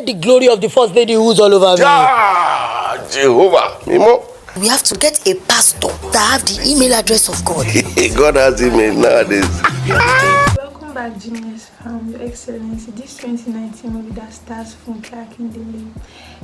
The glory of the first lady who's all over me. Jehovah. We have to get a pastor that have the email address of God. God has email nowadays. Welcome back, Genius fam, Your Excellency. This 2019 movie that stars Funke Akindele.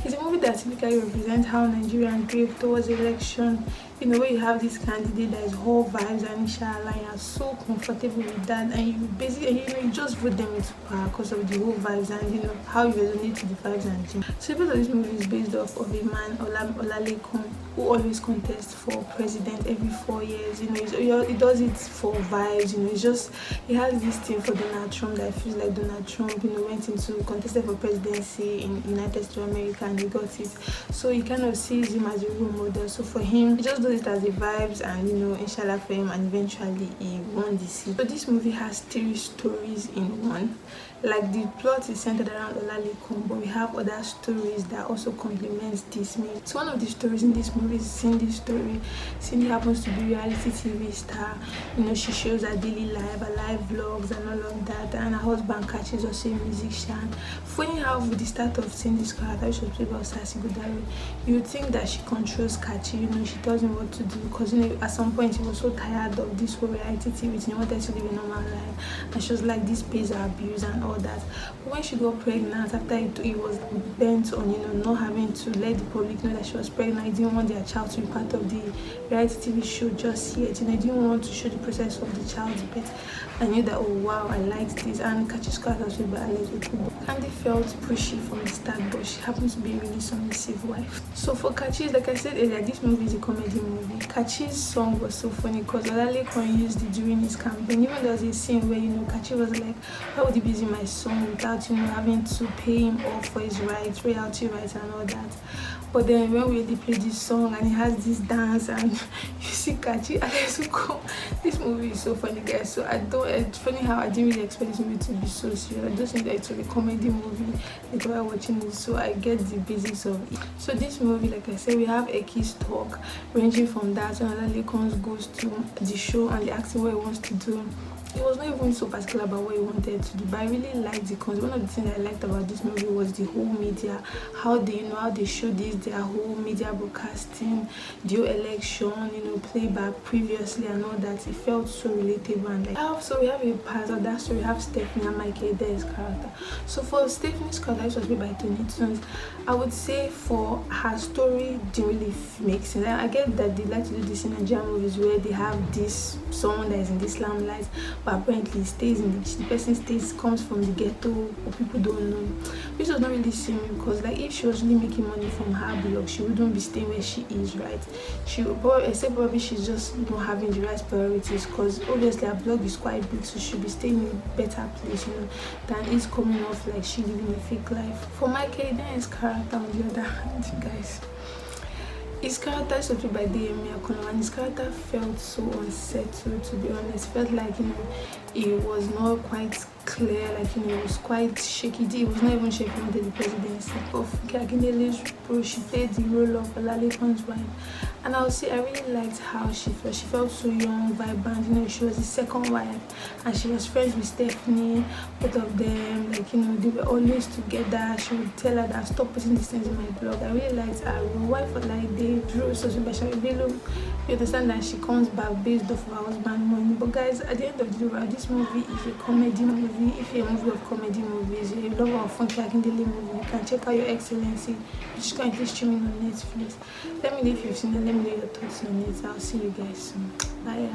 It's a movie that typically represents how Nigerian grave towards election. You know, where you have this candidate that is all vibes and inshallah, and you're so comfortable with that, and you basically, you just vote them into power because of the whole vibes and you know how you resonate to the vibes and dream. So because of this movie is based off of a man, Olalekun, who always contests for president every 4 years. You know, he does it for vibes. You know, it's just he has this thing for Donald Trump that feels like Donald Trump. You know, went into contested for presidency in United States of America and he got it. So he kind of sees him as a role model. So for him, he just does it as a vibes and you know, inshallah for him, and eventually he won the seat. So this movie has 3 stories in one. Like the plot is centered around Olalekun, but we have other stories that also complements this movie. So one of the stories in this movie is Cindy's story. Cindy happens to be a reality TV star. You know, she shows her daily life, her live vlogs and all of that. And her husband Kachi is also a musician. Funny how with the start of Cindy's character, which was played by Sasi Godare, you would think that she controls Kachi. You know, she doesn't know what to do because you know at some point she was so tired of this whole reality TV. She wanted to live a normal life, and she was like, this pays her abuse and all that. But when she got pregnant, after it was bent on you know not having to let the public know that she was pregnant, I didn't want their child to be part of the reality TV show just yet. You know, I didn't want to show the process of the child's birth. I knew that, oh wow, I liked this. And Kachi's character was played by Ekubo. Candy felt pushy from the start, but she happens to be a really submissive wife. So for Kachi, like I said earlier, this movie is a comedy movie. Kachi's song was so funny because Olalekun used it during his campaign. Even there was a scene where you know Kachi was like, why would he be using my song without you know having to pay him off for his rights, royalty rights and all that. But then when they play this song and he has this dance and you see Kachi and Ekubo, this movie is so funny, guys. So it's funny how I didn't really expect this movie to be so serious. I just think that it's a comedy movie like while watching it, so I get the basics of it. So this movie, like I said, we have Eki's talk ranging from that when Olalekun goes to the show and the acting what he wants to do. It was not even so particular about what he wanted to do, but I really liked the concept. One of the things I liked about this movie was the whole media, how they show this, their whole media broadcasting, the whole election, you know, playback previously and all that. It felt so relatable and like. So we have a part of that story. We have Stephanie and Mike Ede's character. So for Stephanie's character, which was played by Tony Tunes, I would say for her story didn't really make sense. I get that they like to do this in Nigerian movies where they have this someone that is in this limelight, but apparently stays in the person comes from the ghetto or people don't know, which was not really seeming because like if she was really making money from her blog, she wouldn't be staying where she is, right? She would probably she's just not having the right priorities because obviously her blog is quite big, so she'll be staying in a better place, you know, than is coming off like she living a fake life. For Michael Eden's character on the other hand, guys, his character is played by Akin, and his character felt so unsettled, to be honest. Felt like, you know, it was not quite clear, like, you know, it was quite shaky. It was not even shaky under the presidency. But Funke Akindele's role, she played the role of Olalekun's wife. And I would say I really liked how she felt. She felt so young, vibrant, you know, she was the second wife. And she was friends with Stephanie, both of them, like, you know, they were always together. She would tell her that, stop putting these things in my blog. I really liked her role. Wife was like, they drew so by Shaffy Bello. You understand that she comes back based off of her husband's money. But guys, at the end of the day, this movie is a comedy movie. If you're a movie of comedy movies, you're a lover of Funke Akindele movie, you can check out Your Excellency, which is currently streaming on Netflix. Let me know if you've seen it. Let me know your thoughts on it. I'll see you guys soon. Bye.